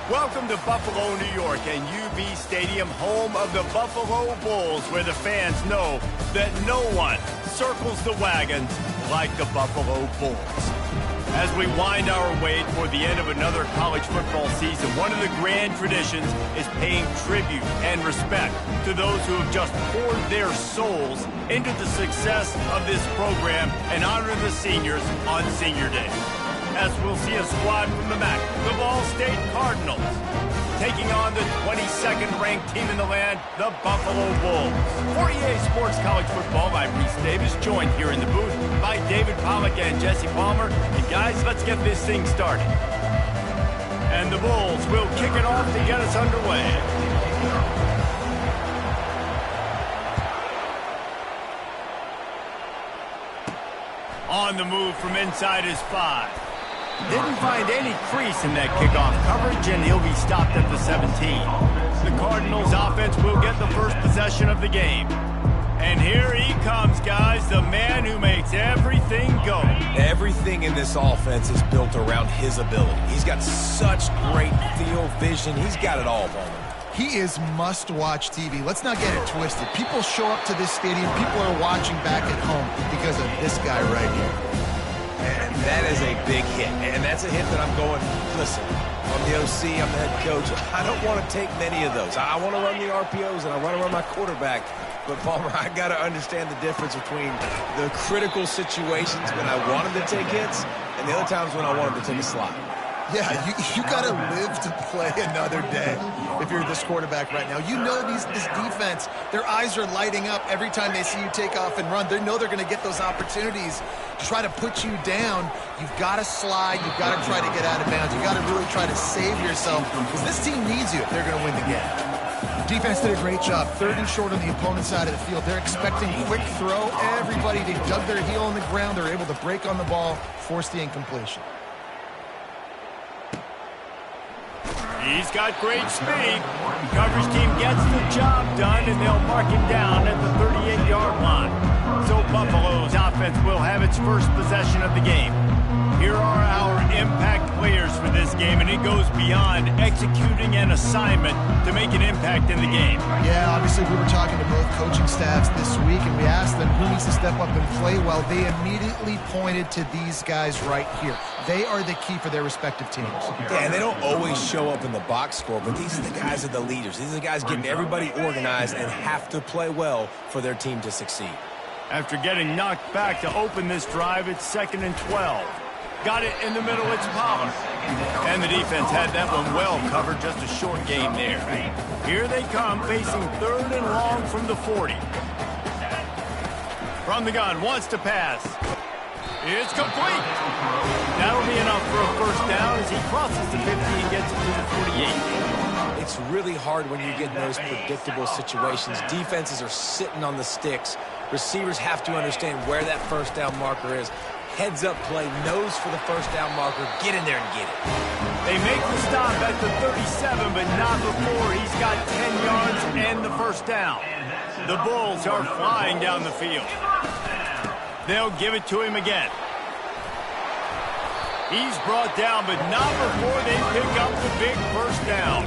Welcome to Buffalo, New York, and UB Stadium, home of the Buffalo Bulls, where the fans know that no one circles the wagons like the Buffalo Bulls. As we wind our way toward the end of another college football season, one of the grand traditions is paying tribute and respect to those who have just poured their souls into the success of this program and honor the seniors on Senior Day. As we'll see a squad from the MAC, the Ball State Cardinals, taking on the 22nd ranked team in the land, the Buffalo Bulls. For EA Sports College Football, I'm Reese Davis, joined here in the booth by David Pollack and Jesse Palmer. And guys, let's get this thing started. And the Bulls will kick it off to get us underway. On the move from inside his 5. Didn't find any crease in that kickoff coverage, and he'll be stopped at the 17. The Cardinals offense will get the first possession of the game. And here he comes, guys, the man who makes everything go. Everything in this offense is built around his ability. He's got such great field vision. He's got it all, Bowman. He is must-watch TV. Let's not get it twisted. People show up to this stadium. People are watching back at home because of this guy right here. And that is a big hit. And that's a hit that I'm going, listen, I'm the OC, I'm the head coach. I don't want to take many of those. I want to run the RPOs, and I want to run my quarterback. But, Palmer, I got to understand the difference between the critical situations when I want him to take hits and the other times when I want him to take a slot. Yeah, you got to live to play another day if you're this quarterback right now. You know this defense, their eyes are lighting up every time they see you take off and run. They know they're going to get those opportunities to try to put you down. You've got to slide. You've got to try to get out of bounds. You've got to really try to save yourself because this team needs you if they're going to win the game. Defense did a great job. 3rd and short on the opponent's side of the field. They're expecting quick throw. Everybody, they dug their heel on the ground. They're able to break on the ball, force the incompletion. He's got great speed. The coverage team gets the job done, and they'll mark him down at the 38-yard line. So Buffalo's offense will have its first possession of the game. Here are our impact players for this game, and it goes beyond executing an assignment to make an impact in the game. Yeah, obviously we were talking to both coaching staffs this week, and we asked them who needs to step up and play well. They immediately pointed to these guys right here. They are the key for their respective teams. Yeah, and they don't always show up in the box score, but these are the guys that are the leaders. These are the guys getting everybody organized and have to play well for their team to succeed. After getting knocked back to open this drive, it's 2nd and 12. Got it in the middle, it's Pollard. And the defense had that one well covered, just a short game there. Here they come, facing 3rd and long from the 40. From the gun, wants to pass. It's complete. That'll be enough for a first down as he crosses the 50 and gets it to the 48. It's really hard when you get in those predictable situations. Defenses are sitting on the sticks. Receivers have to understand where that first down marker is. Heads-up play, nose for the first down marker. Get in there and get it. They make the stop at the 37, but not before he's got 10 yards and the first down. The Bulls are flying down the field. They'll give it to him again. He's brought down, but not before they pick up the big first down.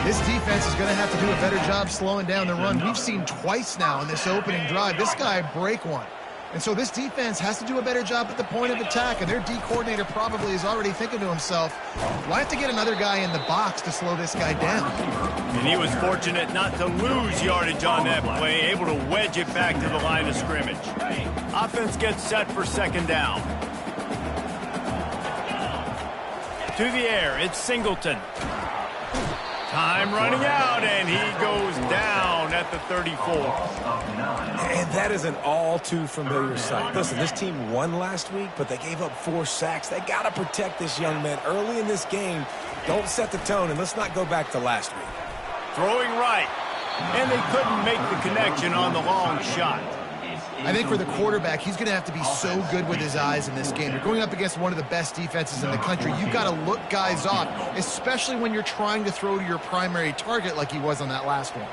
This defense is going to have to do a better job slowing down the run. We've seen twice now in this opening drive this guy break one. And so this defense has to do a better job at the point of attack, and their D coordinator probably is already thinking to himself, well, I have to get another guy in the box to slow this guy down. And he was fortunate not to lose yardage on that play, able to wedge it back to the line of scrimmage. Offense gets set for second down. To the air, it's Singleton. Time running out, and he goes down at the 34. And that is an all-too-familiar sight. Listen, this team won last week, but they gave up 4 sacks. They got to protect this young man early in this game. Don't set the tone, and let's not go back to last week. Throwing right, and they couldn't make the connection on the long shot. I think for the quarterback, he's going to have to be so good with his eyes in this game. You're going up against one of the best defenses in the country. You've got to look guys off, especially when you're trying to throw to your primary target like he was on that last one.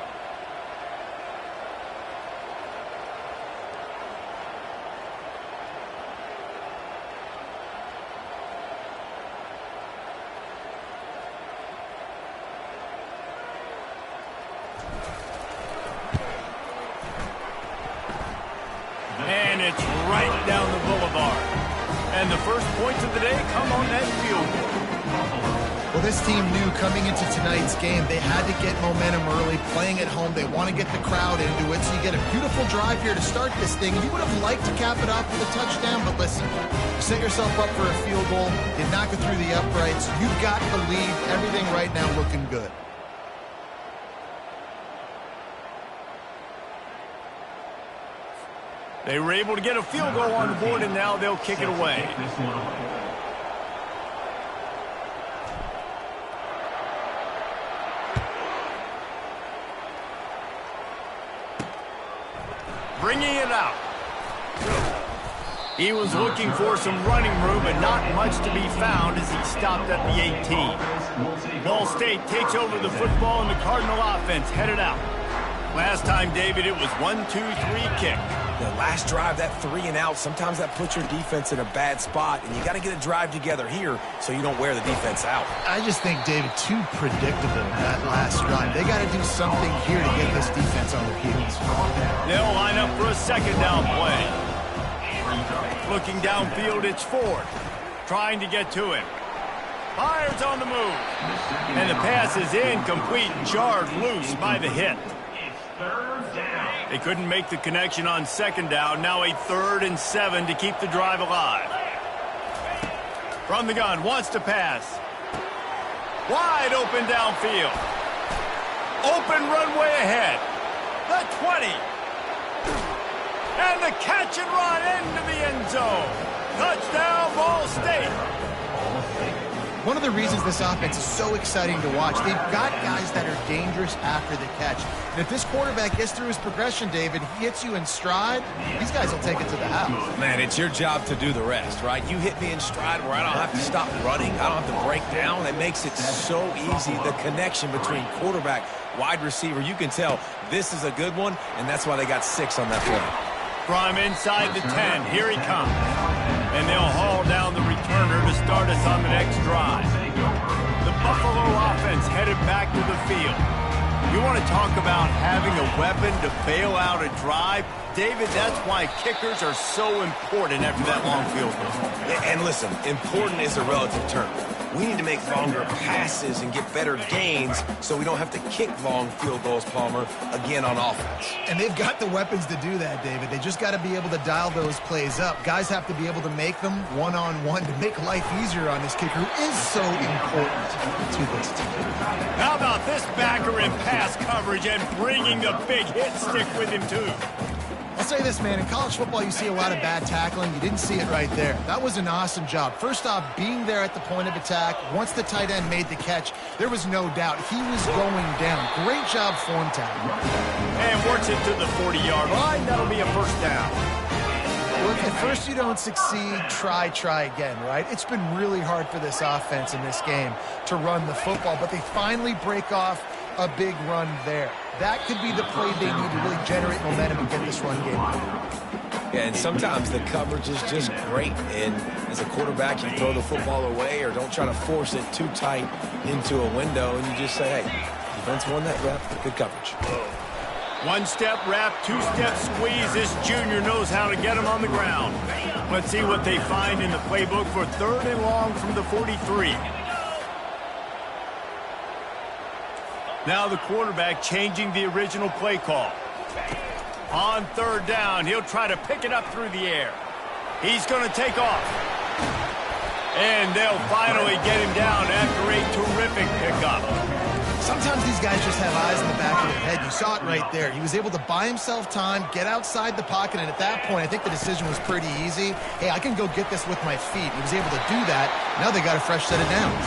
And it's right down the boulevard. And the first points of the day come on that field goal. Well, this team knew coming into tonight's game they had to get momentum early, playing at home. They want to get the crowd into it, so you get a beautiful drive here to start this thing. You would have liked to cap it off with a touchdown, but listen, you set yourself up for a field goal, you knock it through the uprights, you've got the lead, everything right now looking good. They were able to get a field goal on the board, and now they'll kick it away. Bringing it out. He was looking for some running room, but not much to be found as he stopped at the 18. Ball State takes over the football, and the Cardinal offense headed out. Last time, David, it was 1-2-3 kick. The last drive, that 3 and out, sometimes that puts your defense in a bad spot, and you got to get a drive together here so you don't wear the defense out. I just think, David, too predictable that last drive. They got to do something here to get this defense on their heels. They'll line up for a second down play. Looking downfield, it's Ford, trying to get to him. Fires on the move. And the pass is incomplete, jarred loose by the hit. They couldn't make the connection on second down. Now a 3rd and 7 to keep the drive alive. From the gun, wants to pass. Wide open downfield. Open runway ahead. The 20. And the catch and run into the end zone. Touchdown, Ball State. One of the reasons this offense is so exciting to watch, they've got guys that are dangerous after the catch. And if this quarterback gets through his progression, David, he hits you in stride, these guys will take it to the house. Man, it's your job to do the rest, right? You hit me in stride where I don't have to stop running. I don't have to break down. It makes it so easy. The connection between quarterback, wide receiver, you can tell this is a good one, and that's why they got 6 on that play. From inside the 10, here he comes. And they'll haul down the returner to start us on the next drive. The Buffalo offense headed back to the field. You want to talk about having a weapon to bail out a drive? David, that's why kickers are so important after that long field goal. And listen, important is a relative term. We need to make longer passes and get better gains so we don't have to kick long field goals, Palmer, again on offense. And they've got the weapons to do that, David. They just got to be able to dial those plays up. Guys have to be able to make them one-on-one to make life easier on this kicker, who is so important to this team. How about this backer in pass coverage and bringing the big hit stick with him, too? I'll say this, man. In college football, you see a lot of bad tackling. You didn't see it right there. That was an awesome job. First off, being there at the point of attack. Once the tight end made the catch, there was no doubt he was going down. Great job form tackling. And works it to the 40-yard line. That'll be a first down. Well, if at first you don't succeed, try again, right? It's been really hard for this offense in this game to run the football, but they finally break off a big run there. That could be the play they need to really generate momentum and get this run game. Yeah, and sometimes the coverage is just great. And as a quarterback, you throw the football away or don't try to force it too tight into a window, and you just say, hey, defense won that rep. Good coverage. One-step wrap, two-step squeeze. This junior knows how to get him on the ground. Let's see what they find in the playbook for 3rd and long from the 43. Now the quarterback changing the original play call. On 3rd down, he'll try to pick it up through the air. He's going to take off. And they'll finally get him down after a terrific pickup. Sometimes these guys just have eyes in the back of their head. You saw it right there. He was able to buy himself time, get outside the pocket, and at that point, I think the decision was pretty easy. Hey, I can go get this with my feet. He was able to do that. Now they got a fresh set of downs.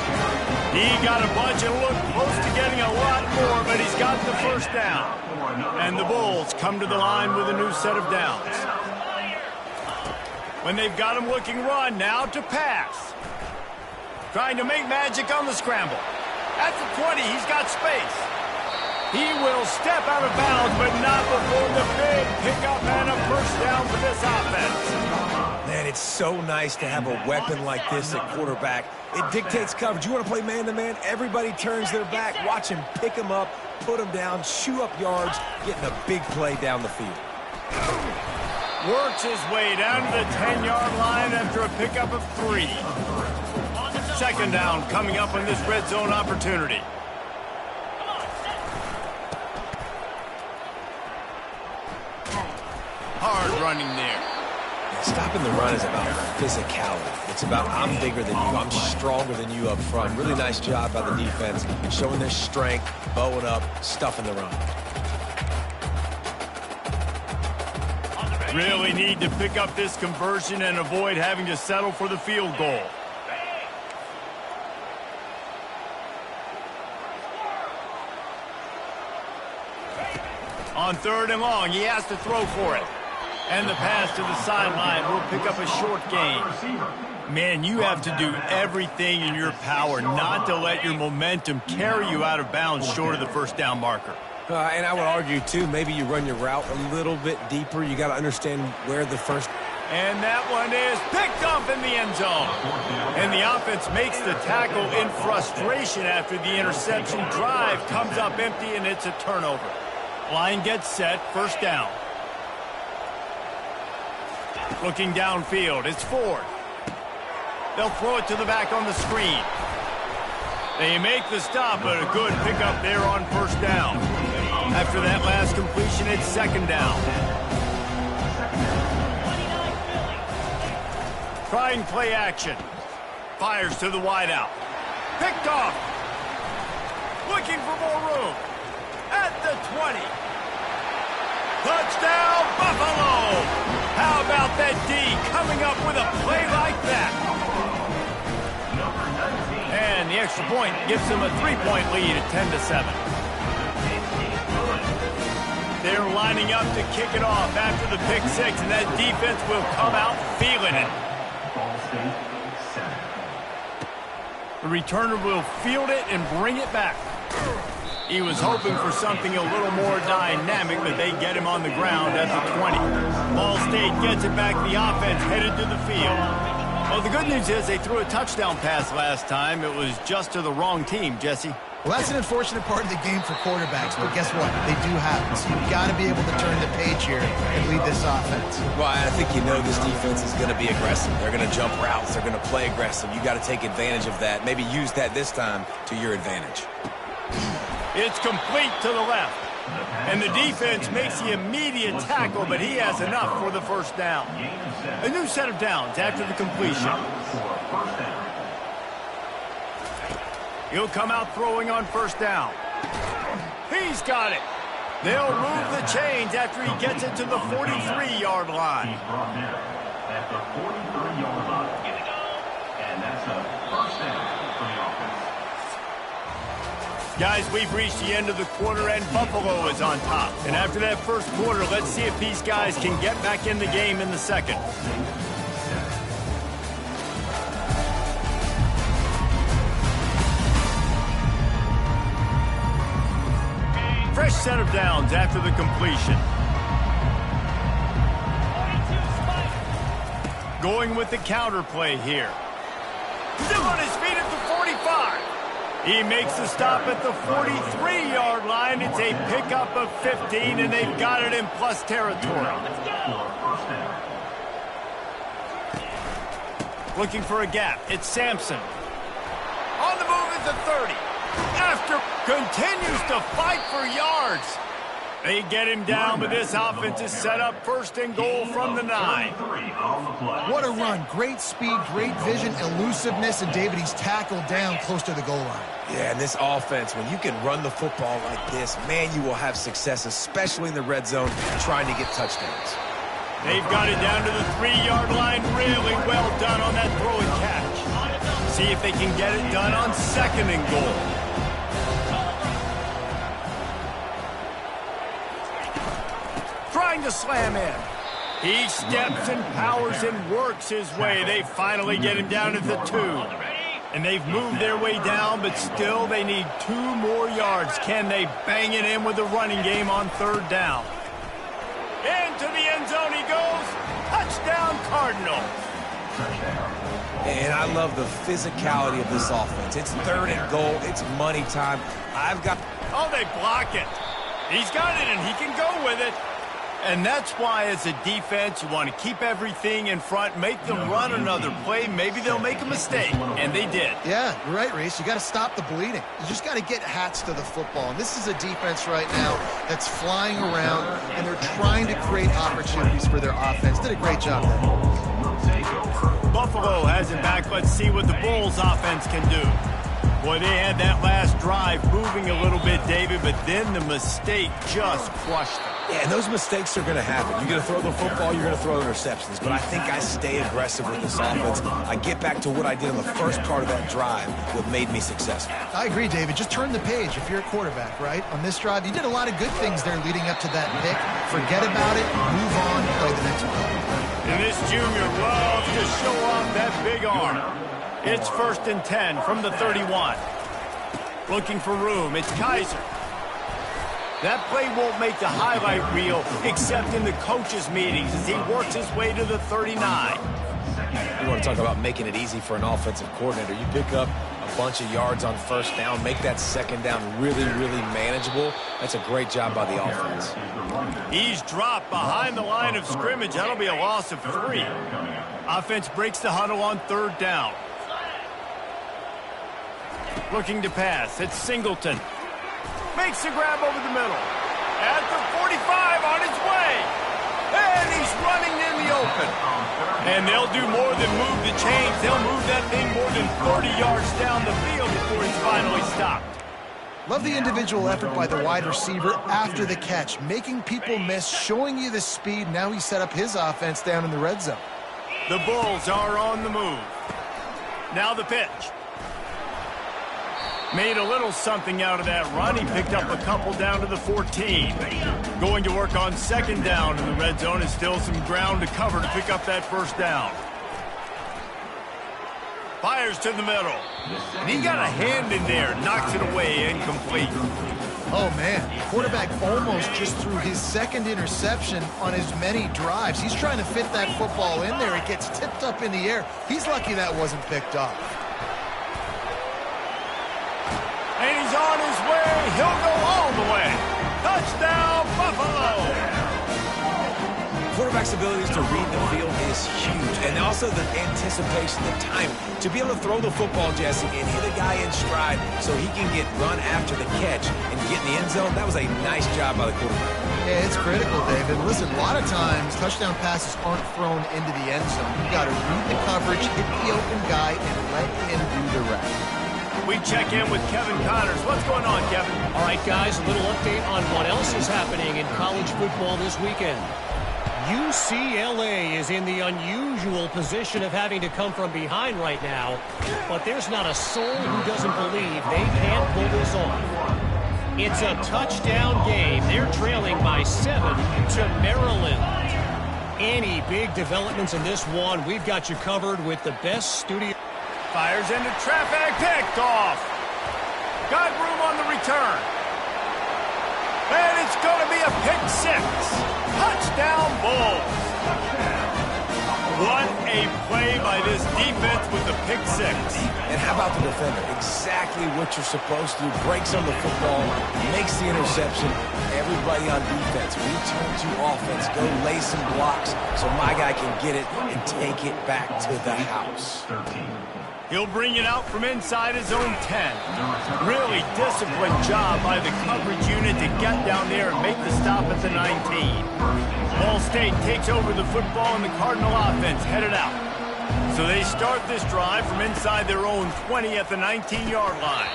He got a bunch and looked close to getting a lot more, but he's got the first down. And the Bulls come to the line with a new set of downs. When they've got him looking run, now to pass. Trying to make magic on the scramble. At the 20, he's got space. He will step out of bounds, but not before the big pickup and a first down for this offense. Man, it's so nice to have a weapon like this at quarterback. It dictates coverage. You want to play man-to-man? Everybody turns their back. Watch him pick him up, put him down, chew up yards, getting a big play down the field. Works his way down to the 10-yard line after a pickup of 3. 2nd down coming up on this red zone opportunity. Hard running there. Stopping the run is about physicality. It's about I'm bigger than you, I'm stronger than you up front. Really nice job by the defense, showing their strength, bowing up, stuffing the run. Really need to pick up this conversion and avoid having to settle for the field goal. On 3rd and long, he has to throw for it. And the pass to the sideline will pick up a short gain. Man, you have to do everything in your power not to let your momentum carry you out of bounds short of the first down marker. And I would argue, too, maybe you run your route a little bit deeper. You got to understand where the first... And that one is picked up in the end zone. And the offense makes the tackle in frustration after the interception. Drive comes up empty, and it's a turnover. Line gets set, first down. Looking downfield, it's 4th. They'll throw it to the back on the screen. They make the stop, but a good pickup there on first down. After that last completion, it's 2nd down. Trying play action. Fires to the wideout. Picked off. Looking for more room. At the 20. Touchdown, Buffalo! How about that D coming up with a play like that? And the extra point gives them a 3-point lead at 10-7. They're lining up to kick it off after the pick 6, and that defense will come out feeling it. The returner will field it and bring it back. He was hoping for something a little more dynamic, but they get him on the ground at the 20. Ball State gets it back. The offense headed to the field. Well, the good news is they threw a touchdown pass last time. It was just to the wrong team, Jesse. Well, that's an unfortunate part of the game for quarterbacks, but guess what? They do happen. So you've got to be able to turn the page here and lead this offense. Well, I think you know this defense is going to be aggressive. They're going to jump routes. They're going to play aggressive. You got to take advantage of that. Maybe use that this time to your advantage. It's complete to the left. And the defense makes the immediate tackle, but he has enough for the first down. A new set of downs after the completion. He'll come out throwing on first down. He's got it. They'll move the chains after he gets it to the 43-yard line. At the 43-yard line. And that's a first down for the offense. Guys, we've reached the end of the quarter, and Buffalo is on top. And after that first quarter, let's see if these guys can get back in the game in the second. Fresh set of downs after the completion. Going with the counter play here. Still on his feet at the 45. He makes the stop at the 43-yard line. It's a pickup of 15, and they've got it in plus territory. Looking for a gap. It's Sampson. On the move at the 30. After continues to fight for yards. They get him down, but this offense is set up first and goal from the 9. What a run. Great speed, great vision, elusiveness, and David, he's tackled down close to the goal line. Yeah, and this offense, when you can run the football like this, man, you will have success, especially in the red zone, trying to get touchdowns. They've got it down to the 3-yard line. Really well done on that throw and catch. See if they can get it done on second and goal. Trying to slam in. He steps and powers and works his way. They finally get him down at the 2. And they've moved their way down, but still they need 2 more yards. Can they bang it in with the running game on third down? Into the end zone he goes. Touchdown, Cardinals. And I love the physicality of this offense. It's third and goal. It's money time. Oh, they block it. He's got it, and he can go with it. And that's why, as a defense, you want to keep everything in front, make them run another play. Maybe they'll make a mistake, and they did. Yeah, you're right, Reese. You got to stop the bleeding. You just got to get hats to the football. And this is a defense right now that's flying around, and they're trying to create opportunities for their offense. Did a great job there. Buffalo has it back. Let's see what the Bulls offense can do. Boy, they had that last drive moving a little bit, David, but then the mistake just crushed them. Yeah, and those mistakes are going to happen. You're going to throw the football, you're going to throw interceptions. But I think I stay aggressive with this offense. I get back to what I did in the first part of that drive that made me successful. I agree, David. Just turn the page if you're a quarterback, right? On this drive, you did a lot of good things there leading up to that pick. Forget about it, move on, play the next one. And this junior loves to show off that big arm. It's 1st and 10 from the 31. Looking for room. It's Kaiser. That play won't make the highlight reel except in the coaches' meetings as he works his way to the 39. You want to talk about making it easy for an offensive coordinator. You pick up a bunch of yards on first down, make that second down really, really manageable. That's a great job by the offense. He's dropped behind the line of scrimmage. That'll be a loss of 3. Offense breaks the huddle on third down. Looking to pass. It's Singleton. Makes the grab over the middle. At the 45 on his way. And he's running in the open. And they'll do more than move the chains. They'll move that thing more than 30 yards down the field before he's finally stopped. Love the individual effort by the wide receiver after the catch, making people miss, showing you the speed. Now he set up his offense down in the red zone. The Bulls are on the move. Now the pitch. Made a little something out of that run. He picked up a couple down to the 14. Going to work on second down in the red zone. Is still some ground to cover to pick up that first down. Fires to the middle. And he got a hand in there. Knocks it away. Incomplete. Oh, man. Quarterback almost just threw his second interception on as many drives. He's trying to fit that football in there. It gets tipped up in the air. He's lucky that wasn't picked off. And he's on his way. He'll go all the way. Touchdown, Buffalo! Quarterback's abilities to read the field is huge, and also the anticipation, the time to be able to throw the football, Jesse, and hit a guy in stride so he can get run after the catch and get in the end zone. That was a nice job by the quarterback. Yeah, it's critical, David. Listen, a lot of times touchdown passes aren't thrown into the end zone. You got to read the coverage, hit the open guy, and let him do the rest. We check in with Kevin Connors. What's going on, Kevin? All right, guys, a little update on what else is happening in college football this weekend. UCLA is in the unusual position of having to come from behind right now, but there's not a soul who doesn't believe they can't pull this off. It's a touchdown game. They're trailing by 7 to Maryland. Any big developments in this one, we've got you covered with the best studio. Fires into traffic, picked off. Got room on the return. And it's going to be a pick 6. Touchdown, Bulls. What a play by this defense with the pick 6. And how about the defender? Exactly what you're supposed to do. Breaks on the football, makes the interception. Everybody on defense, we turn to offense. Go lay some blocks so my guy can get it and take it back to the house. He'll bring it out from inside his own 10. Really disciplined job by the coverage unit to get down there and make the stop at the 19. Ball State takes over the football and the Cardinal offense headed out. So they start this drive from inside their own 20 at the 19-yard line.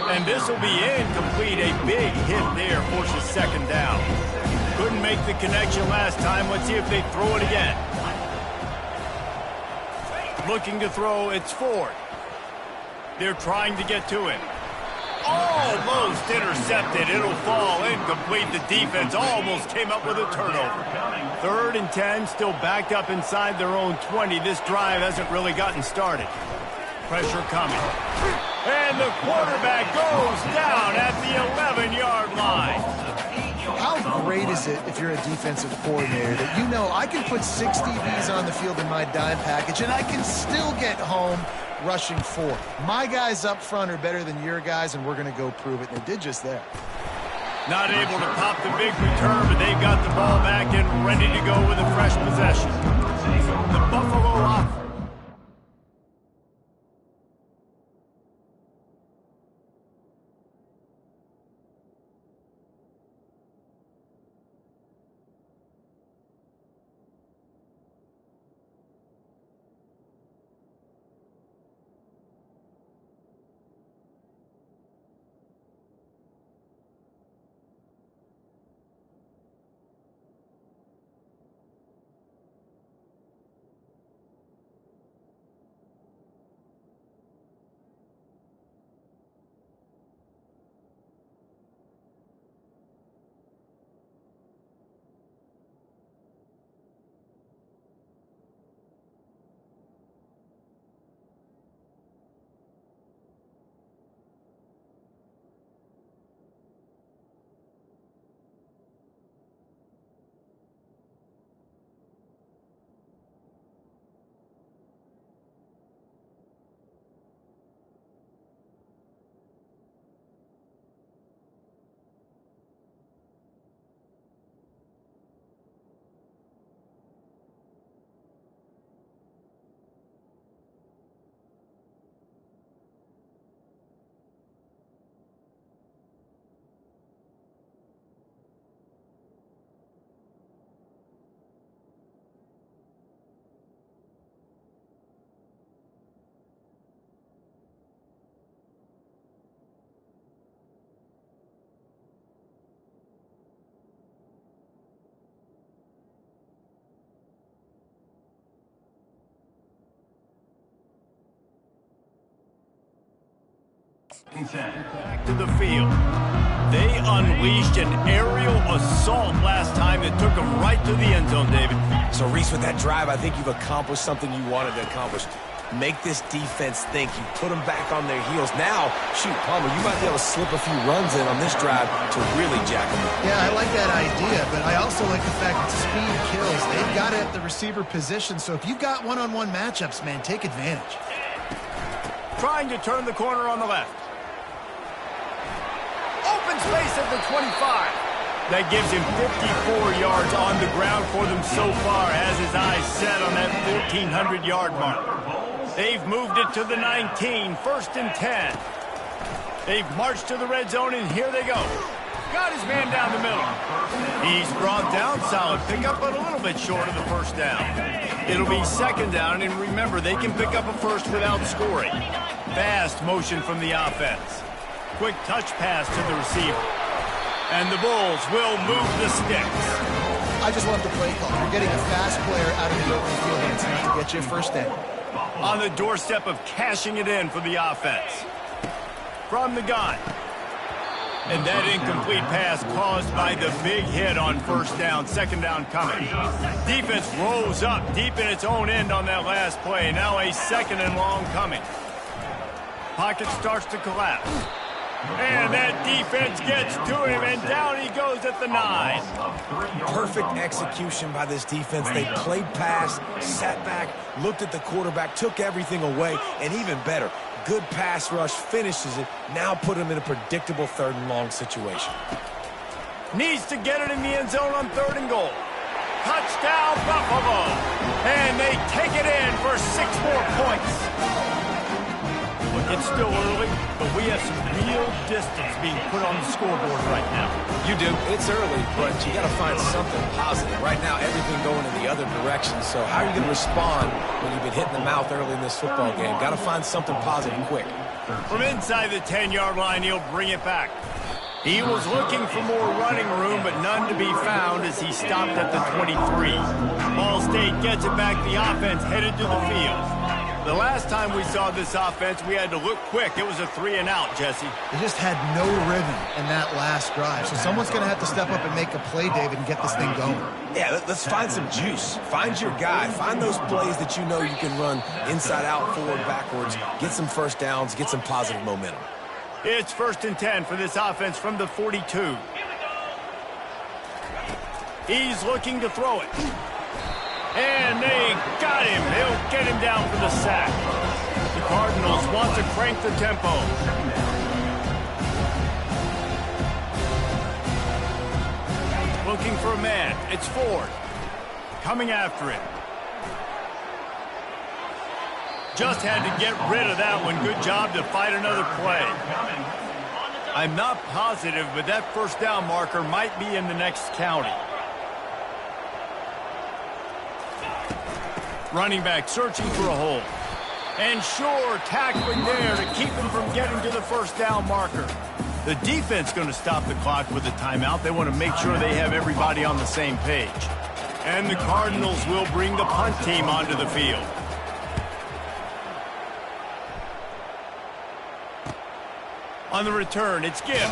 And this will be incomplete. A big hit there forces second down. Couldn't make the connection last time. Let's see if they throw it again. Looking to throw, it's Ford. They're trying to get to it. Almost intercepted. It'll fall incomplete. The defense almost came up with a turnover. 3rd and 10, still backed up inside their own 20. This drive hasn't really gotten started. Pressure coming. And the quarterback goes down at the 11-yard line. How great is it if you're a defensive coordinator that you know I can put 6 DBs on the field in my dime package and I can still get home rushing 4. My guys up front are better than your guys, and we're going to go prove it. And they did just that. Not able to pop the big return, but they've got the ball back and ready to go with a fresh possession. The Buffalo offense. Back to the field. They unleashed an aerial assault last time that took them right to the end zone, David. So, Reese, with that drive, I think you've accomplished something you wanted to accomplish. Make this defense think. You put them back on their heels. Now, shoot, Palmer, you might be able to slip a few runs in on this drive to really jack them up. Yeah, I like that idea, but I also like the fact that speed kills. They've got it at the receiver position, so if you've got one-on-one matchups, man, take advantage. Trying to turn the corner on the left. open space at the 25. That gives him 54 yards on the ground for them so far, as his eyes set on that 1,400-yard mark. They've moved it to the 19, 1st and 10. They've marched to the red zone, and here they go. Got his man down the middle. He's brought down, solid pickup, but a little bit short of the first down. It'll be 2nd down, and remember, they can pick up a first without scoring. Fast motion from the offense. Quick touch pass to the receiver. And the Bulls will move the sticks. I just love the play call. You're getting a fast player out of the open field, and it's enough to get you a first down. On the doorstep of cashing it in for the offense. From the gun. And that incomplete pass caused by the big hit on 1st down, 2nd down coming. Defense rolls up deep in its own end on that last play. Now a 2nd and long coming. Pocket starts to collapse. And that defense gets to him, and down he goes at the 9. Perfect execution by this defense. They played pass, sat back, looked at the quarterback, took everything away, and even better, good pass rush, finishes it, now put him in a predictable 3rd and long situation. Needs to get it in the end zone on 3rd and goal. Touchdown, Buffalo. And they take it in for 6 more points. It's still early, but we have some real distance being put on the scoreboard right now. You do. It's early, but you got to find something positive. Right now, everything going in the other direction. So how are you going to respond when you've been hit in the mouth early in this football game? Got to find something positive quick. From inside the 10-yard line, he'll bring it back. He was looking for more running room, but none to be found as he stopped at the 23. Ball State gets it back. The offense headed to the field. The last time we saw this offense, we had to look quick. It was a 3-and-out, Jesse. They just had no rhythm in that last drive. So someone's going to have to step up and make a play, David, and get this thing going. Yeah, let's find some juice. Find your guy. Find those plays that you know you can run inside out, forward, backwards. Get some first downs. Get some positive momentum. It's 1st and 10 for this offense from the 42. He's looking to throw it. And they got him. They'll get him down for the sack. The Cardinals want to crank the tempo. Looking for a man. It's Ford. Coming after him. Just had to get rid of that one. Good job to fight another play. I'm not positive, but that 1st down marker might be in the next county. Running back searching for a hole. And sure, tackling there to keep him from getting to the 1st down marker. The defense going to stop the clock with a timeout. They want to make sure they have everybody on the same page. And the Cardinals will bring the punt team onto the field. On the return, it's Gibbs.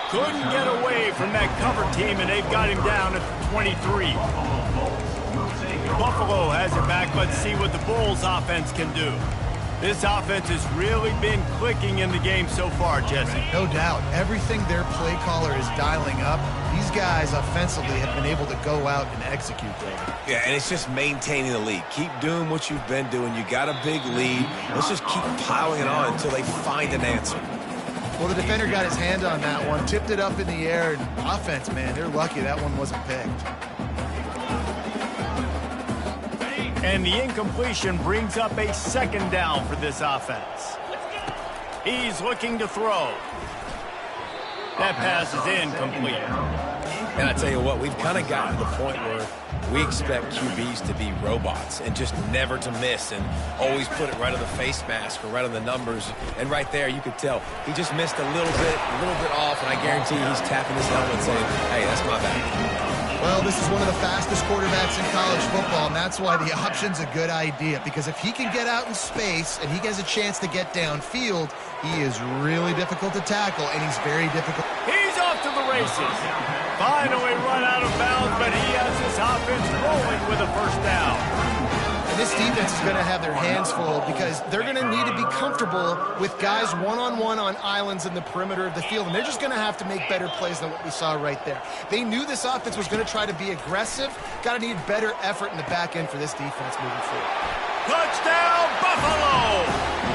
Couldn't get away from that cover team, and they've got him down at the 23. Buffalo has it back. Let's see what the Bulls offense can do. This offense has really been clicking in the game so far, Jesse. No doubt. Everything their play caller is dialing up, these guys offensively have been able to go out and execute, David. Yeah, and it's just maintaining the lead. Keep doing what you've been doing. You got a big lead. Let's just keep piling it on until they find an answer. Well, the defender got his hand on that one, tipped it up in the air, and offense, man, they're lucky that one wasn't picked. And the incompletion brings up a 2nd down for this offense. He's looking to throw. That pass is incomplete. And I tell you what, we've kind of gotten to the point where we expect QBs to be robots and just never to miss and always put it right on the face mask or right on the numbers. And right there, you could tell he just missed a little bit off, and I guarantee he's tapping his helmet saying, hey, that's my bad. Well, this is one of the fastest quarterbacks in college football, and that's why the option's a good idea. Because if he can get out in space and he has a chance to get downfield, he is really difficult to tackle, and he's very difficult. He's off to the races. Finally run out of bounds, but he has his offense rolling with a 1st down. And this defense is going to have their hands full because they're going to need to be comfortable with guys one-on-one on islands in the perimeter of the field, and they're just going to have to make better plays than what we saw right there. They knew this offense was going to try to be aggressive. Got to need better effort in the back end for this defense moving forward. Touchdown, Buffalo!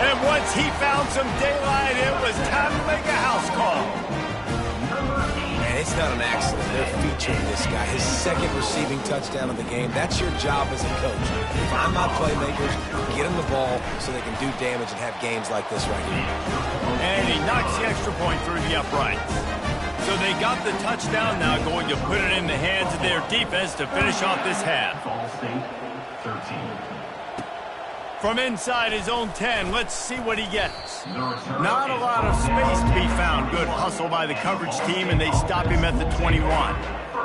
And once he found some daylight, it was time to make a house call. It's not an accident. They're featuring this guy. His second receiving touchdown of the game. That's your job as a coach. Find my playmakers, get them the ball so they can do damage and have games like this right here. And he knocks the extra point through the uprights. So they got the touchdown, now going to put it in the hands of their defense to finish off this half. Ball State, 13. From inside his own 10, let's see what he gets. Not a lot of space to be found. Good hustle by the coverage team, and they stop him at the 21.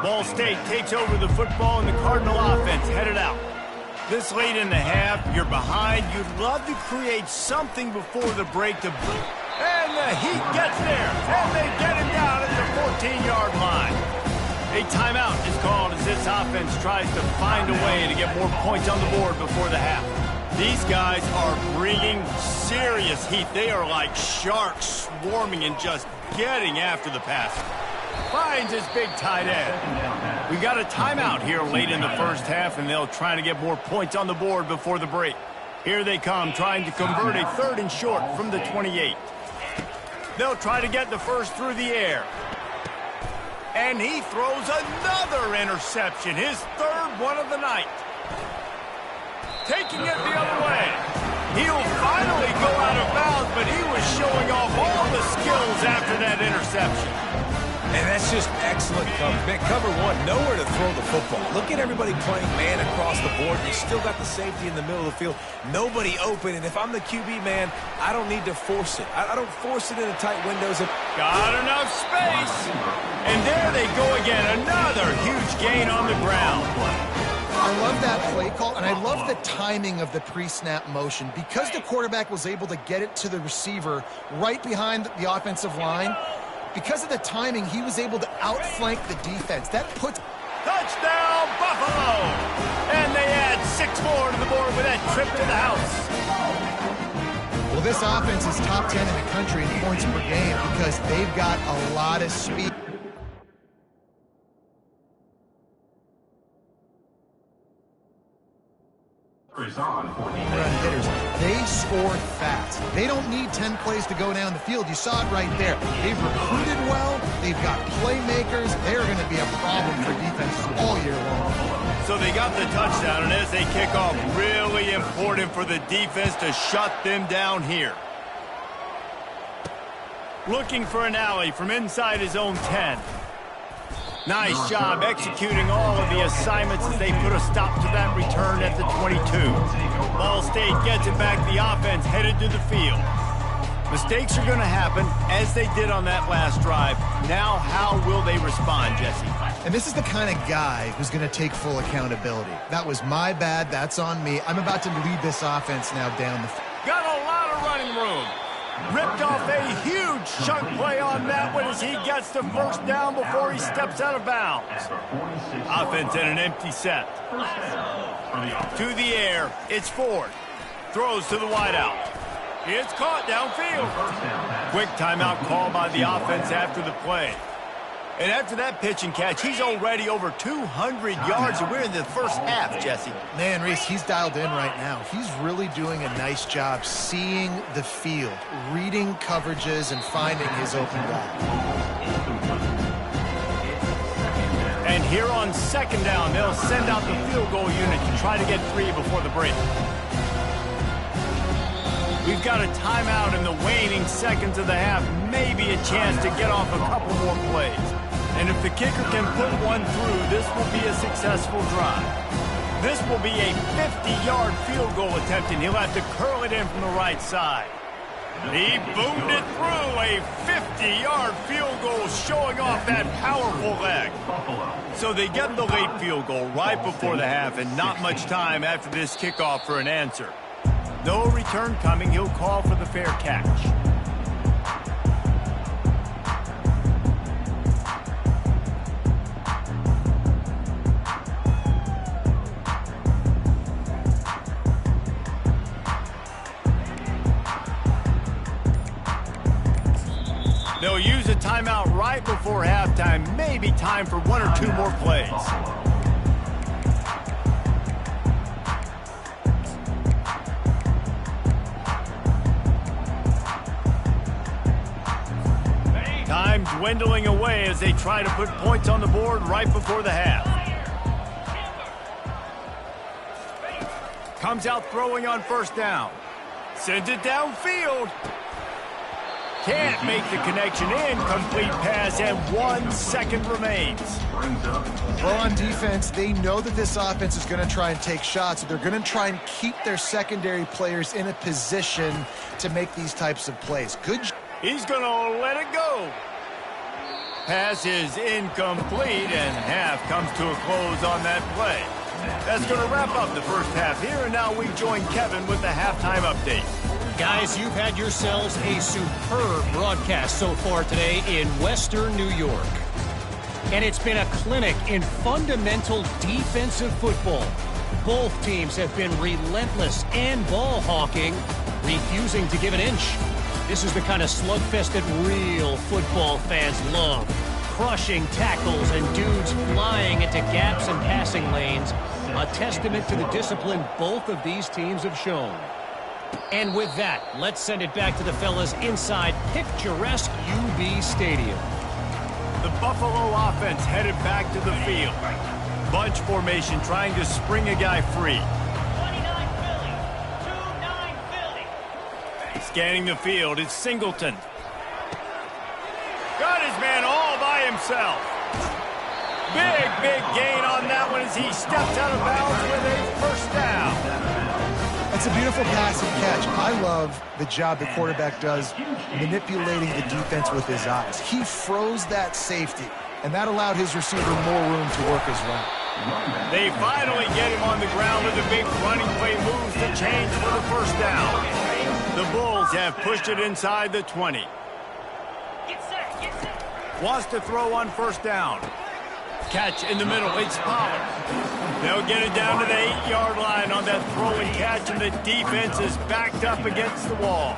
Ball State takes over the football, and the Cardinal offense headed out. This late in the half, you're behind. You'd love to create something before the break to boot. And the Heat gets there, and they get him down at the 14-yard line. A timeout is called as this offense tries to find a way to get more points on the board before the half. These guys are bringing serious heat. They are like sharks swarming and just getting after the passer. Finds his big tight end. We've got a timeout here late in the first half, and they'll try to get more points on the board before the break. Here they come, trying to convert a 3rd and short from the 28. They'll try to get the first through the air. And he throws another interception, his 3rd one of the night. Taking it the other way. He'll finally go out of bounds, but he was showing off all the skills after that interception. And that's just excellent coverage. Cover one, nowhere to throw the football. Look at everybody playing man across the board. You still got the safety in the middle of the field. Nobody open, and if I'm the QB man, I don't need to force it. I don't force it into tight windows. Got enough space. And there they go again. Another huge gain on the ground. I love that play call, and I love the timing of the pre-snap motion. Because the quarterback was able to get it to the receiver right behind the offensive line, because of the timing, he was able to outflank the defense. That puts... Touchdown, Buffalo! And they add 6 more to the board with that trip to the house. Well, this offense is top 10 in the country in points per game because they've got a lot of speed. Hitters. They score fast. They don't need 10 plays to go down the field. You saw it right there. They've recruited well. They've got playmakers. They're going to be a problem for defenses all year long. So they got the touchdown, and as they kick off, really important for the defense to shut them down here. Looking for an alley from inside his own 10. Nice job executing all of the assignments as they put a stop to that return at the 22. Ball State gets it back. The offense headed to the field. Mistakes are going to happen, as they did on that last drive. Now, how will they respond, Jesse? And this is the kind of guy who's going to take full accountability. That was my bad. That's on me. I'm about to lead this offense now down the field. Got a lot of running room. Ripped off a huge chunk play on that one as he gets the first down before he steps out of bounds. Offense in an empty set. To the air, it's Ford. Throws to the wideout. It's caught downfield. Quick timeout call by the offense after the play. And after that pitch and catch, he's already over 200 yards, and we're in the first half, Jesse. Man, Reese, he's dialed in right now. He's really doing a nice job seeing the field, reading coverages, and finding his open guy. And here on 2nd down, they'll send out the field goal unit to try to get 3 before the break. We've got a timeout in the waning seconds of the half, maybe a chance to get off a couple more plays. And if the kicker can put one through, this will be a successful drive. This will be a 50-yard field goal attempt, and he'll have to curl it in from the right side. He boomed it through, a 50-yard field goal showing off that powerful leg. So they get the late field goal right before the half, and not much time after this kickoff for an answer. No return coming, he'll call for the fair catch. They'll use a timeout right before halftime, maybe time for 1 or 2 more plays. Time dwindling away as they try to put points on the board right before the half. Comes out throwing on first down. Sends it downfield. Can't make the connection. Incomplete pass, and 1 second remains. Well, on defense, they know that this offense is going to try and take shots. They're going to try and keep their secondary players in a position to make these types of plays. Good. He's going to let it go. Pass is incomplete, and half comes to a close on that play. That's going to wrap up the first half here, and now we join Kevin with the halftime update. Guys, you've had yourselves a superb broadcast so far today in Western New York. And it's been a clinic in fundamental defensive football. Both teams have been relentless and ball hawking, refusing to give an inch. This is the kind of slugfest that real football fans love. Crushing tackles and dudes flying into gaps and passing lanes. A testament to the discipline both of these teams have shown. And with that, let's send it back to the fellas inside picturesque UB Stadium. The Buffalo offense headed back to the field. Bunch formation trying to spring a guy free. 29 Philly. Scanning the field, it's Singleton. Got his man all by himself. Big gain on that one as he steps out of bounds with a first down. It's a beautiful pass and catch. I love the job the quarterback does manipulating the defense with his eyes. He froze that safety, and that allowed his receiver more room to work his route. They finally get him on the ground with a big running play moves to change for the first down. The Bulls have pushed it inside the 20. Wants to throw on first down. Catch in the middle, it's Pollard. They'll get it down to the 8-yard line on that throw and catch, and the defense is backed up against the wall.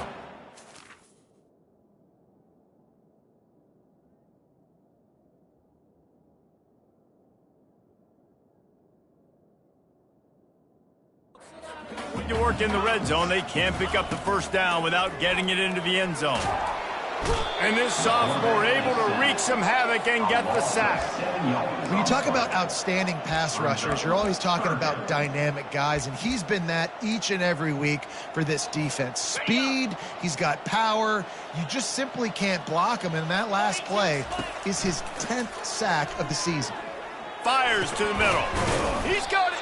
When you work in the red zone, they can't pick up the first down without getting it into the end zone. And this sophomore able to wreak some havoc and get the sack. When you talk about outstanding pass rushers, you're always talking about dynamic guys, and he's been that each and every week for this defense. Speed, he's got power. You just simply can't block him, and that last play is his 10th sack of the season. Fires to the middle. He's got it.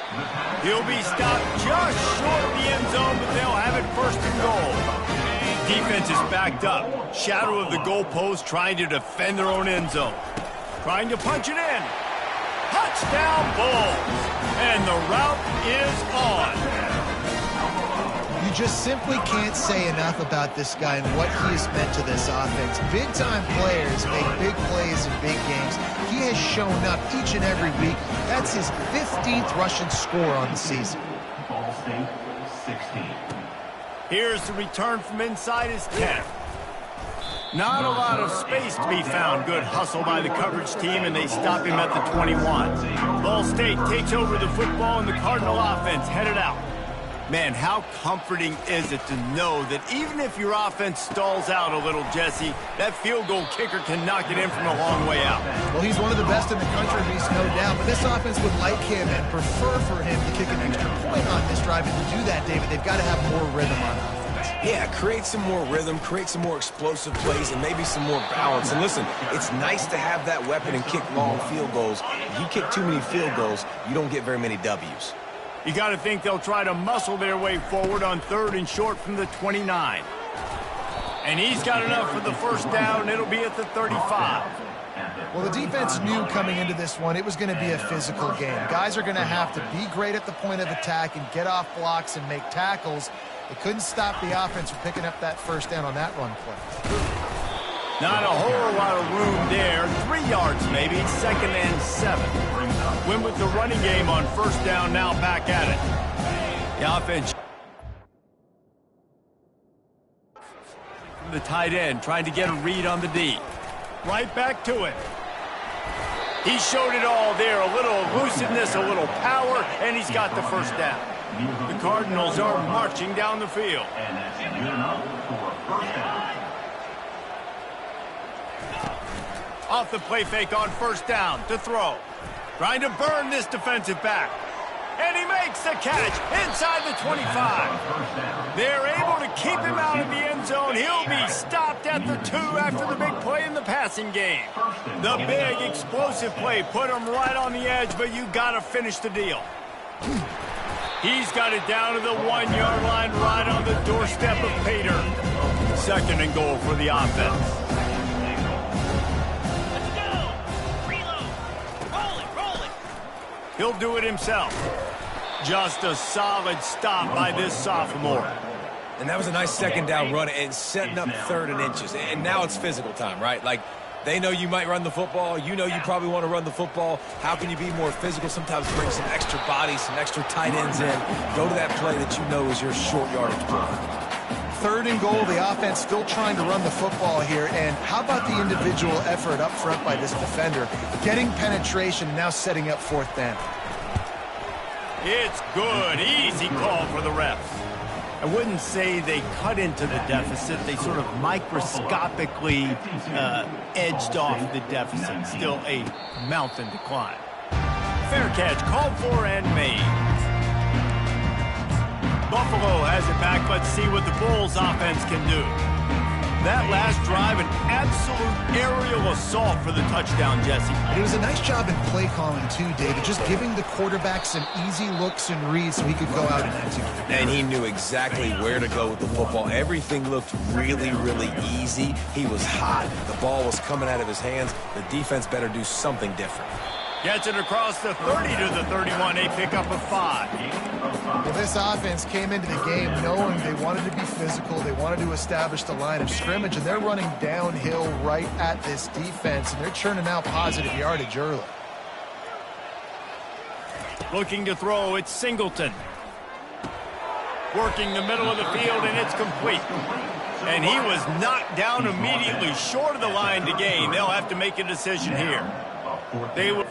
He'll be stopped just short of the end zone, but they'll have it first and goal. Defense is backed up. Shadow of the goalpost trying to defend their own end zone. Trying to punch it in. Touchdown Bulls. And the route is on. You just simply can't say enough about this guy and what he has meant to this offense. Big-time players make big plays in big games. He has shown up each and every week. That's his 15th rushing score on the season. Ball State, 16. Here's the return from inside his 10. Not a lot of space to be found. Good hustle by the coverage team, and they stop him at the 21. Ball State takes over the football, and the Cardinal offense headed out. Man, how comforting is it to know that even if your offense stalls out a little, Jesse, that field goal kicker can knock it in from a long way out. Well, he's one of the best in the country, Reese, no doubt. But this offense would like him and prefer for him to kick an extra point on this drive. And to do that, David, they've got to have more rhythm on offense. Yeah, create some more rhythm, create some more explosive plays, and maybe some more balance. And listen, it's nice to have that weapon and kick long field goals. If you kick too many field goals, you don't get very many W's. You got to think they'll try to muscle their way forward on 3rd and short from the 29. And he's got enough for the first down. It'll be at the 35. Well, the defense knew coming into this one it was going to be a physical game. Guys are going to have to be great at the point of attack and get off blocks and make tackles. They couldn't stop the offense from picking up that first down on that run play. Not a whole lot of room there. 3 yards maybe, 2nd and 7. Win with the running game on first down, now back at it. The offense. The tight end trying to get a read on the D. Right back to it. He showed it all there. A little elusiveness, a little power, and he's got the first down. The Cardinals are marching down the field. And that's good enough for a first down. Off the play fake on first down to throw. Trying to burn this defensive back. And he makes the catch inside the 25. They're able to keep him out of the end zone. He'll be stopped at the 2 after the big play in the passing game. The big explosive play put him right on the edge, but you got to finish the deal. He's got it down to the 1-yard line right on the doorstep of Pater. 2nd and goal for the offense. Let's go. Reload. Roll it. He'll do it himself. Just a solid stop by this sophomore. And that was a nice 2nd down run and setting up 3rd and inches. And now it's physical time, right? Like, they know you might run the football. You know you probably want to run the football. How can you be more physical? Sometimes bring some extra bodies, some extra tight ends in. Go to that play that you know is your short yardage play. 3rd and goal, the offense still trying to run the football here. And how about the individual effort up front by this defender? Getting penetration, now setting up 4th down. It's good. Easy call for the refs. I wouldn't say they cut into the deficit. They sort of microscopically edged off the deficit. Still a mountain to climb. Fair catch called for and made. Buffalo has it back. Let's see what the Bulls offense can do. That last drive, an absolute aerial assault for the touchdown, Jesse. It was a nice job in play calling, too, David. Just giving the quarterback some easy looks and reads so he could go out and execute. And he knew exactly where to go with the football. Everything looked really, really easy. He was hot. The ball was coming out of his hands. The defense better do something different. Gets it across the 30 to the 31, a pickup of 5. Well, this offense came into the game knowing they wanted to be physical, they wanted to establish the line of scrimmage, and they're running downhill right at this defense, and they're churning out positive yardage early. Looking to throw, it's Singleton. Working the middle of the field, and it's complete. And he was knocked down immediately short of the line to gain. They'll have to make a decision here. They will.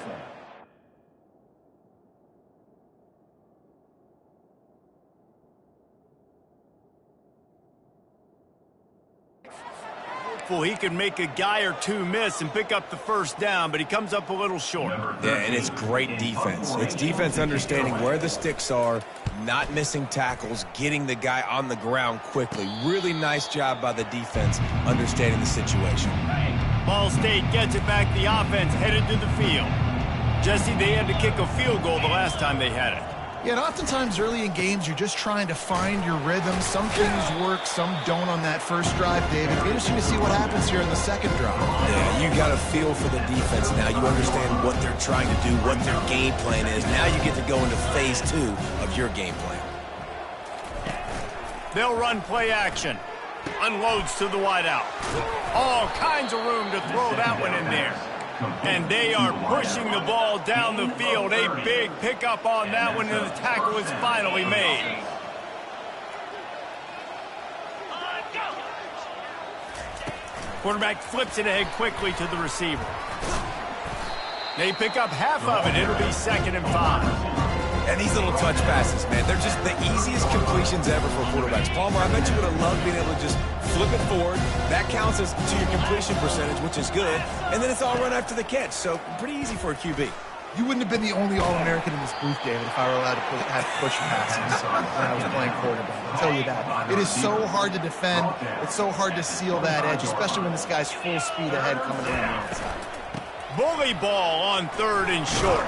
He can make a guy or two miss and pick up the first down, but he comes up a little short. Yeah, and it's great defense. It's defense understanding where the sticks are, not missing tackles, getting the guy on the ground quickly. Really nice job by the defense understanding the situation. Ball State gets it back. The offense headed to the field. Jesse, they had to kick a field goal the last time they had it. Yeah, and oftentimes early in games, you're just trying to find your rhythm. Some things work, some don't on that first drive, David. It'll be interesting to see what happens here in the second drive. Yeah, you got a feel for the defense now. You understand what they're trying to do, what their game plan is. Now you get to go into phase 2 of your game plan. They'll run play action. Unloads to the wideout. All kinds of room to throw that one in there. And they are pushing the ball down the field. A big pickup on that one, and the tackle is finally made. Quarterback flips it ahead quickly to the receiver. They pick up half of it. It'll be 2nd and 5. And these little touch passes, man, they're just the easiest completions ever for quarterbacks. Palmer, I bet you would have loved being able to just flip it forward. That counts as to your completion percentage, which is good. And then it's all run after the catch, so pretty easy for a QB. You wouldn't have been the only All-American in this booth, David, if I were allowed to have push passes when I was playing quarterback. I'll tell you that. It is so hard to defend. It's so hard to seal that edge, especially when this guy's full speed ahead coming around the outside. Bully ball on 3rd and short.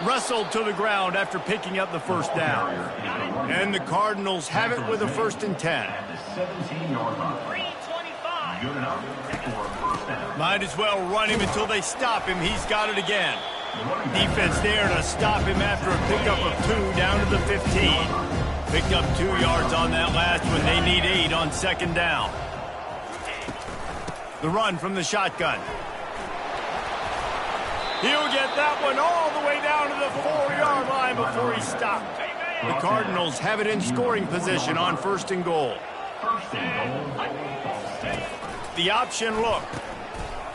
Wrestled to the ground after picking up the first down. And the Cardinals have it with a 1st and 10. Might as well run him until they stop him. He's got it again. Defense there to stop him after a pickup of 2 down to the 15. Picked up 2 yards on that last one. They need 8 on 2nd down. The run from the shotgun. He'll get that one all the way down to the 4-yard line before he stopped. The Cardinals have it in scoring position on 1st and goal. The option look.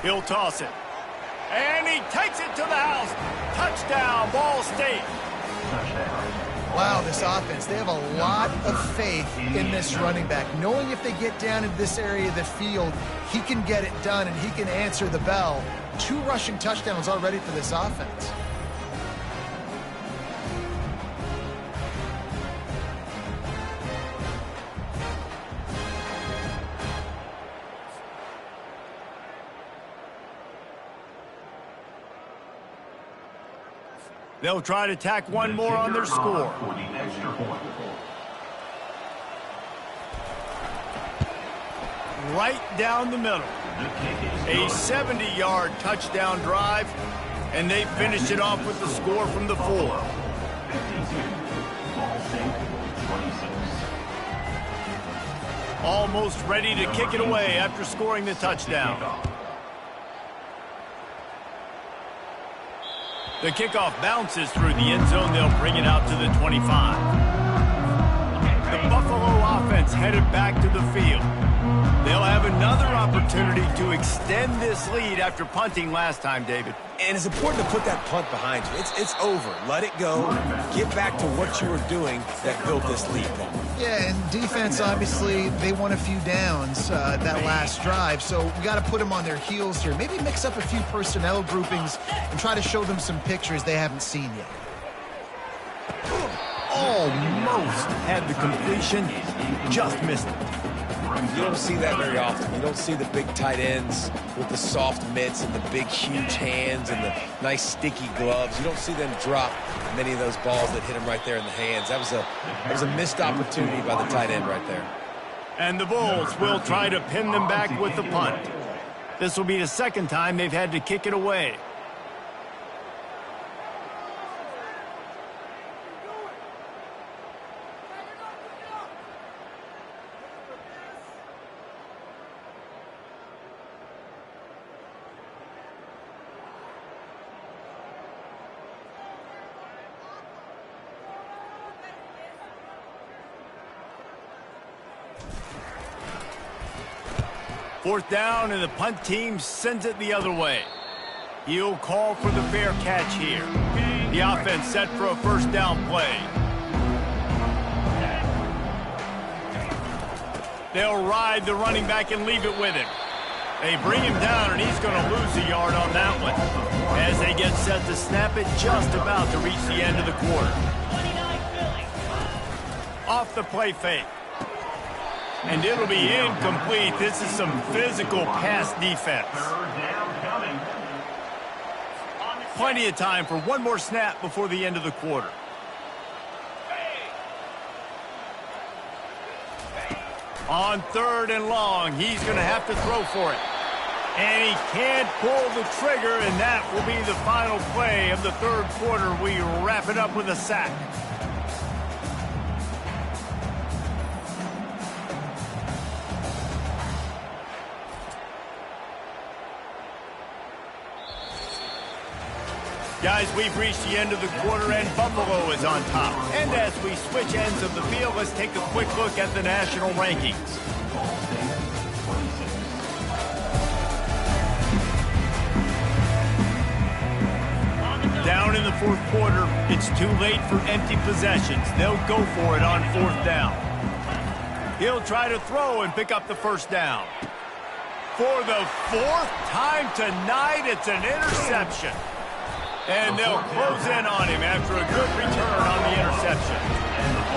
He'll toss it. And he takes it to the house. Touchdown, Ball State. Wow, this offense, they have a lot of faith in this running back, knowing if they get down into this area of the field, he can get it done and he can answer the bell. 2 rushing touchdowns already for this offense. They'll try to tack one more on their score. For the extra point. Right down the middle. A 70-yard touchdown drive, and they finished it off with the score from the 4. 52. Ball saved, 26. Almost ready to kick it away after scoring the touchdown. The kickoff bounces through the end zone. They'll bring it out to the 25. The Buffalo offense headed back to the field. They'll have another opportunity to extend this lead after punting last time, David. And it's important to put that punt behind you. It's over. Let it go. Get back to what you were doing that built this lead, Paul. Yeah, and defense, obviously, they won a few downs that last drive, so we got to put them on their heels here. Maybe mix up a few personnel groupings and try to show them some pictures they haven't seen yet. Almost had the completion, just missed it. You don't see that very often. You don't see the big tight ends with the soft mitts and the big, huge hands and the nice, sticky gloves. You don't see them drop many of those balls that hit them right there in the hands. That was a missed opportunity by the tight end right there. And the Bulls will try to pin them back with the punt. This will be the second time they've had to kick it away. Fourth down, and the punt team sends it the other way. He'll call for the fair catch here. The offense set for a first down play. They'll ride the running back and leave it with him. They bring him down, and he's going to lose a yard on that one. As they get set to snap it, just about to reach the end of the quarter. Off the play fake. And it'll be incomplete. This is some physical pass defense. Third down coming. Plenty of time for one more snap before the end of the quarter. On 3rd and long, he's going to have to throw for it. And he can't pull the trigger, and that will be the final play of the 3rd quarter. We wrap it up with a sack. Guys, we've reached the end of the quarter, and Buffalo is on top. And as we switch ends of the field, let's take a quick look at the national rankings. Down in the 4th quarter, it's too late for empty possessions. They'll go for it on 4th down. He'll try to throw and pick up the first down. For the 4th time tonight, it's an interception. And they'll close in on him after a good return on the interception.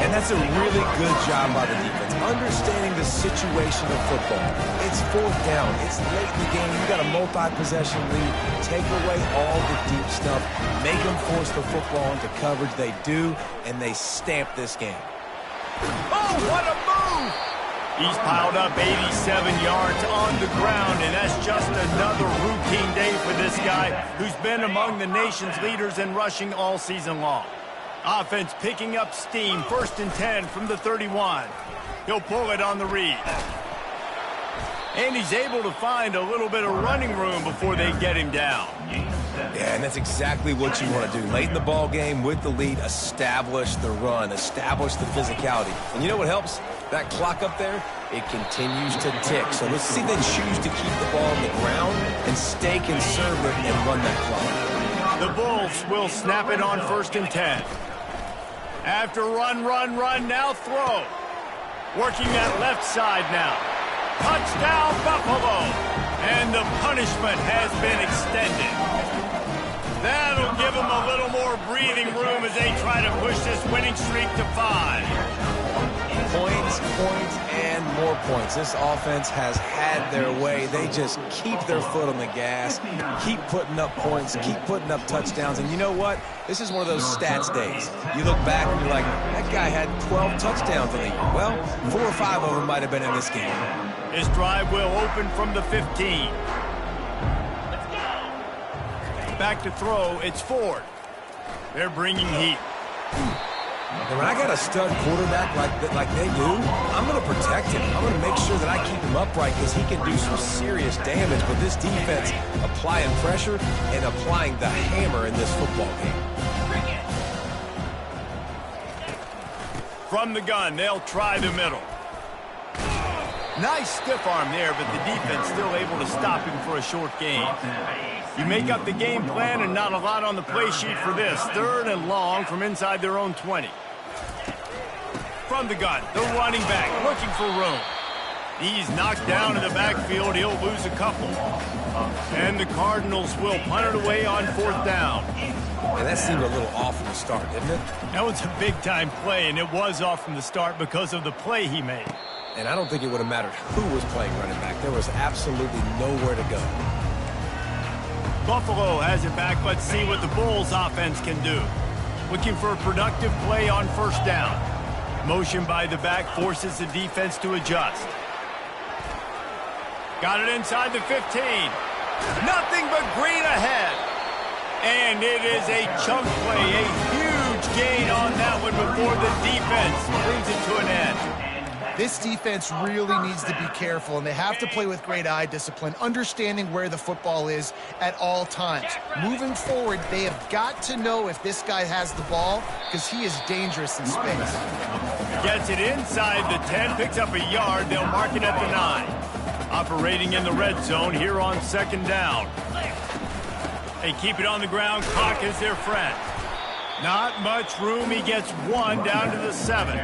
And that's a really good job by the defense, understanding the situation of football. It's 4th down. It's late in the game. You got a multi-possession lead. Take away all the deep stuff. Make them force the football into coverage. They do, and they stamp this game. Oh, what a move! He's piled up 87 yards on the ground, and that's just another routine day for this guy who's been among the nation's leaders in rushing all season long. Offense picking up steam, 1st and 10 from the 31. He'll pull it on the read. And he's able to find a little bit of running room before they get him down. Yeah, and that's exactly what you want to do. Late in the ball game with the lead, establish the run, establish the physicality. And you know what helps? That clock up there, it continues to tick. So let's see them choose to keep the ball on the ground and stay conservative and run that clock. The Bulls will snap it on 1st and 10. After run, now throw. Working that left side now. Touchdown, Buffalo. And the punishment has been extended. That'll give them a little more breathing room as they try to push this winning streak to 5. Points, and more points. This offense has had their way. They just keep their foot on the gas, keep putting up points, keep putting up touchdowns. And you know what? This is one of those stats days. You look back and you're like, that guy had 12 touchdowns in the year. Well, 4 or 5 of them might have been in this game. His drive will open from the 15. Back to throw, it's Ford. They're bringing heat. And when I got a stud quarterback like they do, I'm going to protect him. I'm going to make sure that I keep him upright because he can do some serious damage. But this defense applying pressure and applying the hammer in this football game. From the gun, they'll try the middle. Nice stiff arm there, but the defense still able to stop him for a short gain. You make up the game plan and not a lot on the play sheet for this. 3rd and long from inside their own 20. From the gun, the running back looking for room. He's knocked down in the backfield. He'll lose a couple. And the Cardinals will punt it away on 4th down. And that seemed a little off from the start, didn't it? That was a big-time play, and it was off from the start because of the play he made. And I don't think it would have mattered who was playing running back. There was absolutely nowhere to go. Buffalo has it back. Let's see what the Bulls offense can do. Looking for a productive play on 1st down. Motion by the back forces the defense to adjust. Got it inside the 15. Nothing but green ahead. And it is a chunk play, a huge gain on that one before the defense brings it to an end. This defense really needs to be careful, and they have to play with great eye discipline, understanding where the football is at all times. Moving forward, they have got to know if this guy has the ball because he is dangerous in space. Gets it inside the 10, picks up a yard. They'll mark it at the 9. Operating in the red zone here on 2nd down. They keep it on the ground. Clock is their friend. Not much room. He gets 1 down to the 7.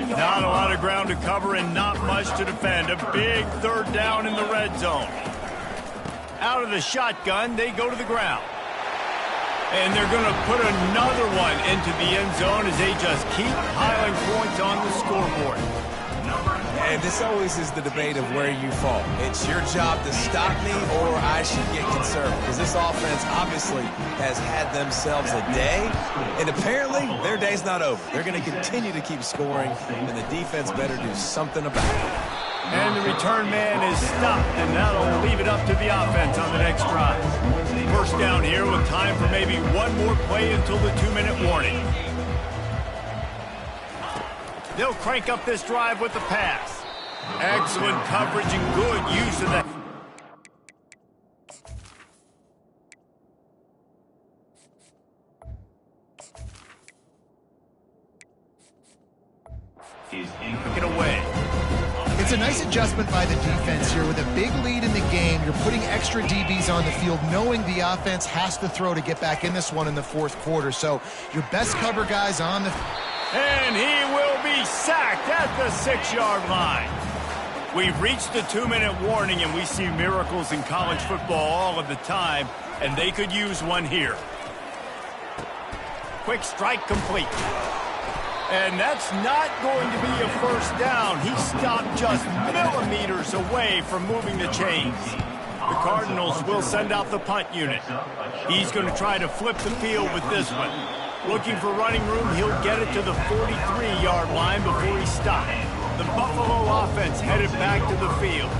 Not a lot of ground to cover and not much to defend. A big 3rd down in the red zone. Out of the shotgun, they go to the ground. And they're going to put another one into the end zone as they just keep piling points on the scoreboard. And this always is the debate of where you fall. It's your job to stop me or I should get conservative. Because this offense obviously has had themselves a day. And apparently their day's not over. They're going to continue to keep scoring. And the defense better do something about it. And the return man is stopped. And that'll leave it up to the offense on the next drive. 1st down here with time for maybe one more play until the 2-minute warning. They'll crank up this drive with the pass. Excellent coverage and good use of that. Get away. It's a nice adjustment by the defense here. With a big lead in the game, you're putting extra DBs on the field, knowing the offense has to throw to get back in this one in the 4th quarter. So your best cover guys on the... And he will be sacked at the 6-yard line. We've reached the 2-minute warning, and we see miracles in college football all of the time, and they could use one here. Quick strike complete. And that's not going to be a 1st down. He stopped just millimeters away from moving the chains. The Cardinals will send out the punt unit. He's going to try to flip the field with this one. Looking for running room, he'll get it to the 43-yard line before he stops. The Buffalo offense headed back to the field.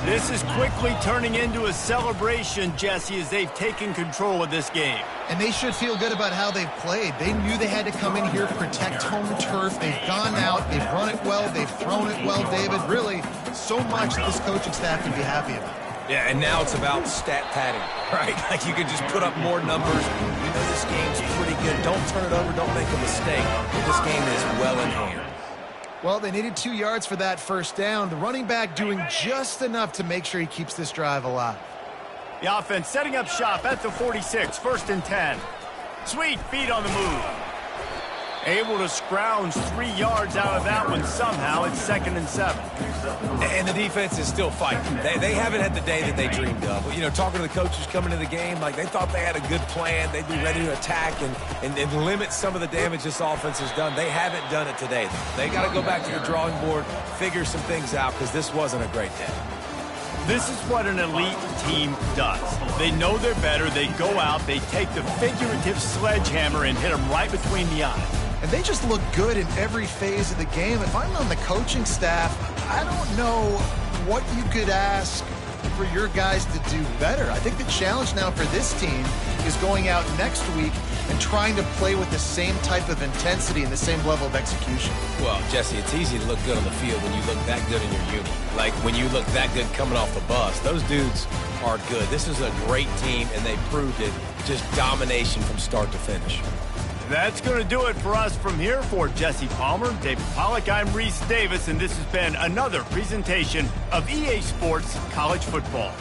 This is quickly turning into a celebration, Jesse, as they've taken control of this game. And they should feel good about how they've played. They knew they had to come in here, protect home turf. They've gone out, they've run it well, they've thrown it well, David. Really, so much that this coaching staff can be happy about. Yeah, and now it's about stat padding, right? Like you can just put up more numbers. You know this game's pretty good. Don't turn it over. Don't make a mistake. This game is well in hand. Well, they needed 2 yards for that 1st down. The running back doing just enough to make sure he keeps this drive alive. The offense setting up shop at the 46, 1st and 10. Sweet feet on the move. Able to scrounge 3 yards out of that one somehow. It's 2nd and 7. And the defense is still fighting. They haven't had the day that they dreamed of. You know, talking to the coaches coming into the game, like they thought they had a good plan. They'd be ready to attack and limit some of the damage this offense has done. They haven't done it today. They got to go back to the drawing board, figure some things out, because this wasn't a great day. This is what an elite team does. They know they're better. They go out, they take the figurative sledgehammer and hit them right between the eyes. And they just look good in every phase of the game. If I'm on the coaching staff, I don't know what you could ask for your guys to do better. I think the challenge now for this team is going out next week and trying to play with the same type of intensity and the same level of execution. Well, Jesse, it's easy to look good on the field when you look that good in your unit. Like when you look that good coming off the bus. Those dudes are good. This is a great team, and they proved it. Just domination from start to finish. That's going to do it for us from here. For Jesse Palmer, David Pollack, I'm Reese Davis, and this has been another presentation of EA Sports College Football.